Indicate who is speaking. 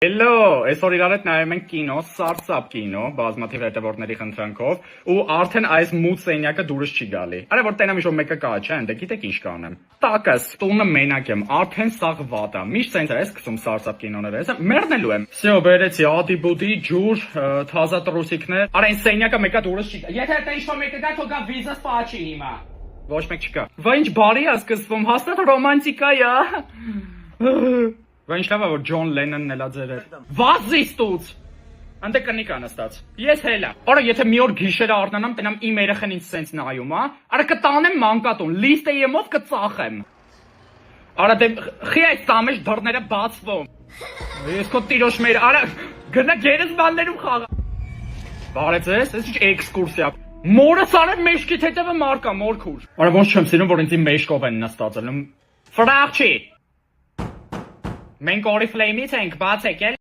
Speaker 1: Hello, այսօր իրար հետ նայում ենք կինո, սարսափ կինո, բազմաթիվ հետևորդների խնդրանքով, ու արդեն այս մութ սենյակը դուրս չի գալի։ Արա որ տենամ ինչ-որ մեկը կա, չէ՞, ընդ գիտեք ինչ կանեմ։ Տակս, տունը մենակ եմ, արդեն սաղ վատ է։ Միշտ սենց է սկսում սարսափ կինոները, ես մեռնելու եմ։ Всё, բերեցի ադի-բուդի, ջուր, թազա տրուսիկներ։ Արա այն սենյակը մեկը դուրս չի գա։ Եթե դա ինչ-որ մեկը գա, թող գա վիզաս պաչի հիմա։ Ոչ մեկ չկա։ Վա ինչ բարի է սկսվում, հաստատ ռոմանտիկա է։ Վա ինչ լավ է որ Ջոն Լենոնն էլա ձեր հետ։ Վազի ստուց։ Անտե կնիկ անստած։ Ես հելա։ Արա եթե մի օր գիշերը արթնանամ, տենամ իմ երեխան ինձ սենց նայում, հա։ Արա կտանեմ մանկատուն, լիստեյեմով կծախեմ։ Արա դե խի այս տամեջ դռները բացվում։ Ես քո տիրոջ մեր, արա գնա գերեզմաններում խաղա։ Բարեց ես, ես ինչ էքսկուրսիա։ Մորը սարը մեջքիդ հետևը մարկա, մորքուր։ Արա ոնց չեմ սիրում, որ ինձ իմ մեջքով են նստածել։ Ֆրախ չի։ Մենք Oriflame-ից ենք, բացեք էլ։